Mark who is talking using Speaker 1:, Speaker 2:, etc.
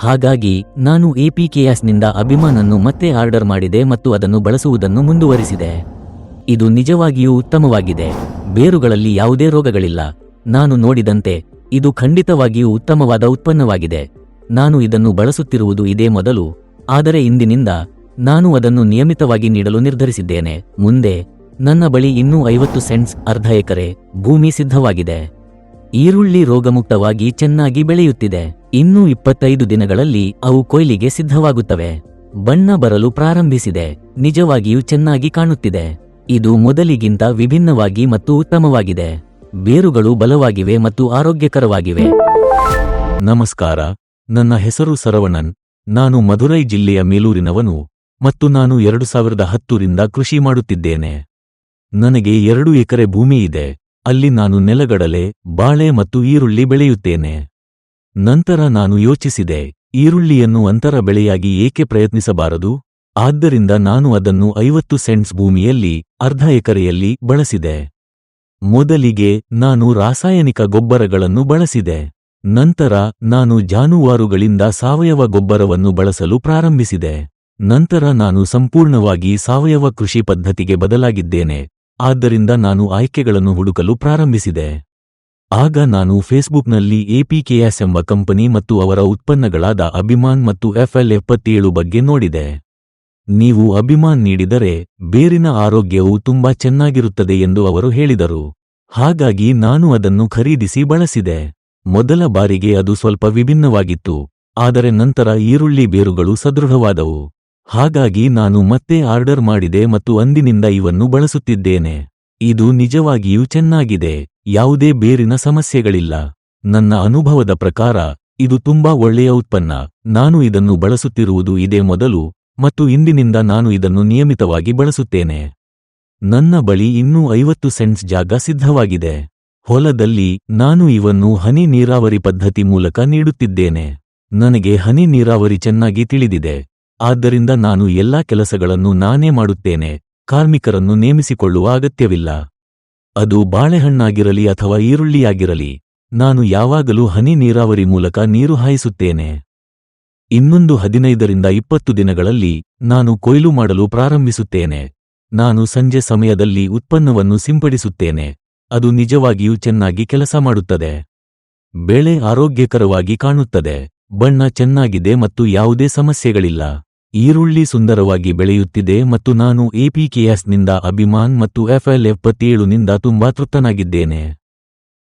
Speaker 1: ಹಾಗಾಗಿ ನಾನು ಎಪಿಕೆಎಸ್ನಿಂದ ಅಭಿಮಾನನ್ನು ಮತ್ತೆ ಆರ್ಡರ್ ಮಾಡಿದೆ ಮತ್ತು ಅದನ್ನು ಬಳಸುವುದನ್ನು ಮುಂದುವರಿಸಿದೆ. ಇದು ನಿಜವಾಗಿಯೂ ಉತ್ತಮವಾಗಿದೆ. ಬೇರುಗಳಲ್ಲಿ ಯಾವುದೇ ರೋಗಗಳಿಲ್ಲ. ನಾನು ನೋಡಿದಂತೆ ಇದು ಖಂಡಿತವಾಗಿಯೂ ಉತ್ತಮವಾದ ಉತ್ಪನ್ನವಾಗಿದೆ. ನಾನು ಇದನ್ನು ಬಳಸುತ್ತಿರುವುದು ಇದೇ ಮೊದಲು, ಆದರೆ ಇಂದಿನಿಂದ ನಾನು ಅದನ್ನು ನಿಯಮಿತವಾಗಿ ನೀಡಲು ನಿರ್ಧರಿಸಿದ್ದೇನೆ. ಮುಂದೆ ನನ್ನ ಬಳಿ ಇನ್ನೂ 50 ಸೆಂಟ್ಸ್ ಅರ್ಧ ಎಕರೆ ಭೂಮಿ ಸಿದ್ಧವಾಗಿದೆ. ಈರುಳ್ಳಿ ರೋಗಮುಕ್ತವಾಗಿ ಚೆನ್ನಾಗಿ ಬೆಳೆಯುತ್ತಿದೆ. ಇನ್ನೂ 25 ದಿನಗಳಲ್ಲಿ ಅವು ಕೊಯ್ಲಿಗೆ ಸಿದ್ಧವಾಗುತ್ತವೆ. ಬಣ್ಣ ಬರಲು ಪ್ರಾರಂಭಿಸಿದೆ. ನಿಜವಾಗಿಯೂ ಚೆನ್ನಾಗಿ ಕಾಣುತ್ತಿದೆ. ಇದು ಮೊದಲಿಗಿಂತ ವಿಭಿನ್ನವಾಗಿ ಮತ್ತು ಉತ್ತಮವಾಗಿದೆ. ಬೇರುಗಳು ಬಲವಾಗಿವೆ ಮತ್ತು ಆರೋಗ್ಯಕರವಾಗಿವೆ.
Speaker 2: ನಮಸ್ಕಾರ, ನನ್ನ ಹೆಸರು ಸರವಣನ್. ನಾನು ಮಧುರೈ ಜಿಲ್ಲೆಯ ಮೇಲೂರಿನವನು ಮತ್ತು ನಾನು 2010ರಿಂದ ಕೃಷಿ ಮಾಡುತ್ತಿದ್ದೇನೆ. ನನಗೆ 2 ಎಕರೆ ಭೂಮಿ ಇದೆ. ಅಲ್ಲಿ ನಾನು ನೆಲಗಡಲೆ, ಬಾಳೆ ಮತ್ತು ಈರುಳ್ಳಿ ಬೆಳೆಯುತ್ತೇನೆ. ನಂತರ ನಾನು ಯೋಚಿಸಿದೆ, ಈರುಳ್ಳಿಯನ್ನು ಅಂತರ ಬೆಳೆಯಾಗಿ ಏಕೆ ಪ್ರಯತ್ನಿಸಬಾರದು? ಆದ್ದರಿಂದ ನಾನು ಅದನ್ನು 50 ಸೆಂಟ್ಸ್ ಭೂಮಿಯಲ್ಲಿ ಅರ್ಧ ಎಕರೆಯಲ್ಲಿ ಬಳಸಿದೆ. ಮೊದಲಿಗೆ ನಾನು ರಾಸಾಯನಿಕ ಗೊಬ್ಬರಗಳನ್ನು ಬಳಸಿದೆ. ನಂತರ ನಾನು ಜಾನುವಾರುಗಳಿಂದ ಸಾವಯವ ಗೊಬ್ಬರವನ್ನು ಬಳಸಲು ಪ್ರಾರಂಭಿಸಿದೆ. ನಂತರ ನಾನು ಸಂಪೂರ್ಣವಾಗಿ ಸಾವಯವ ಕೃಷಿ ಪದ್ಧತಿಗೆ ಬದಲಾಗಿದ್ದೇನೆ. ಆದ್ದರಿಂದ ನಾನು ಆಯ್ಕೆಗಳನ್ನು ಹುಡುಕಲು ಪ್ರಾರಂಭಿಸಿದೆ. ಆಗ ನಾನು ಫೇಸ್ಬುಕ್ನಲ್ಲಿ ಎಪಿಕೆಎಸ್ ಎಂಬ ಕಂಪನಿ ಮತ್ತು ಅವರ ಉತ್ಪನ್ನಗಳಾದ ಅಭಿಮಾನ್ ಮತ್ತು FL77 ಬಗ್ಗೆ ನೋಡಿದೆ. ನೀವು ಅಭಿಮಾನ್ ನೀಡಿದರೆ ಬೇರಿನ ಆರೋಗ್ಯವು ತುಂಬಾ ಚೆನ್ನಾಗಿರುತ್ತದೆ ಎಂದು ಅವರು ಹೇಳಿದರು. ಹಾಗಾಗಿ ನಾನು ಅದನ್ನು ಖರೀದಿಸಿ ಬಳಸಿದೆ. ಮೊದಲ ಬಾರಿಗೆ ಅದು ಸ್ವಲ್ಪ ವಿಭಿನ್ನವಾಗಿತ್ತು, ಆದರೆ ನಂತರ ಈರುಳ್ಳಿ ಬೇರುಗಳು ಸದೃಢವಾದವು. ಹಾಗಾಗಿ ನಾನು ಮತ್ತೆ ಆರ್ಡರ್ ಮಾಡಿದೆ ಮತ್ತು ಅಂದಿನಿಂದ ಇವನ್ನು ಬಳಸುತ್ತಿದ್ದೇನೆ. ಇದು ನಿಜವಾಗಿಯೂ ಚೆನ್ನಾಗಿದೆ. ಯಾವುದೇ ಬೇರಿನ ಸಮಸ್ಯೆಗಳಿಲ್ಲ. ನನ್ನ ಅನುಭವದ ಪ್ರಕಾರ ಇದು ತುಂಬಾ ಒಳ್ಳೆಯ ಉತ್ಪನ್ನ. ನಾನು ಇದನ್ನು ಬಳಸುತ್ತಿರುವುದು ಇದೇ ಮೊದಲು ಮತ್ತು ಇಂದಿನಿಂದ ನಾನು ಇದನ್ನು ನಿಯಮಿತವಾಗಿ ಬಳಸುತ್ತೇನೆ. ನನ್ನ ಬಳಿ ಇನ್ನೂ 50 ಸೆಂಟ್ಸ್ ಜಾಗ ಸಿದ್ಧವಾಗಿದೆ. ಹೊಲದಲ್ಲಿ ನಾನು ಇವನ್ನು ಹನಿ ನೀರಾವರಿ ಪದ್ಧತಿ ಮೂಲಕ ನೀಡುತ್ತಿದ್ದೇನೆ. ನನಗೆ ಹನಿ ನೀರಾವರಿ ಚೆನ್ನಾಗಿ ತಿಳಿದಿದೆ. ಆದ್ದರಿಂದ ನಾನು ಎಲ್ಲಾ ಕೆಲಸಗಳನ್ನು ನಾನೇ ಮಾಡುತ್ತೇನೆ. ಕಾರ್ಮಿಕರನ್ನು ನೇಮಿಸಿಕೊಳ್ಳುವ ಅಗತ್ಯವಿಲ್ಲ. ಅದು ಬಾಳೆಹಣ್ಣಾಗಿರಲಿ ಅಥವಾ ಈರುಳ್ಳಿಯಾಗಿರಲಿ, ನಾನು ಯಾವಾಗಲೂ ಹನಿ ನೀರಾವರಿ ಮೂಲಕ ನೀರು ಹಾಯಿಸುತ್ತೇನೆ. ಇನ್ನೊಂದು 15ರಿಂದ 20 ದಿನಗಳಲ್ಲಿ ನಾನು ಕೊಯ್ಲು ಮಾಡಲು ಪ್ರಾರಂಭಿಸುತ್ತೇನೆ. ನಾನು ಸಂಜೆ ಸಮಯದಲ್ಲಿ ಉತ್ಪನ್ನವನ್ನು ಸಿಂಪಡಿಸುತ್ತೇನೆ. ಅದು ನಿಜವಾಗಿಯೂ ಚೆನ್ನಾಗಿ ಕೆಲಸ ಮಾಡುತ್ತದೆ. ಬೆಳೆ ಆರೋಗ್ಯಕರವಾಗಿ ಕಾಣುತ್ತದೆ. ಬಣ್ಣ ಚೆನ್ನಾಗಿದೆ ಮತ್ತು ಯಾವುದೇ ಸಮಸ್ಯೆಗಳಿಲ್ಲ. ಈರುಳ್ಳಿ ಸುಂದರವಾಗಿ ಬೆಳೆಯುತ್ತಿದೆ ಮತ್ತು ನಾನು ಎಪಿಕೆಎಸ್ನಿಂದ ಅಭಿಮಾನ್ ಮತ್ತು FL77ನಿಂದ ತುಂಬಾ ತೃಪ್ತನಾಗಿದ್ದೇನೆ.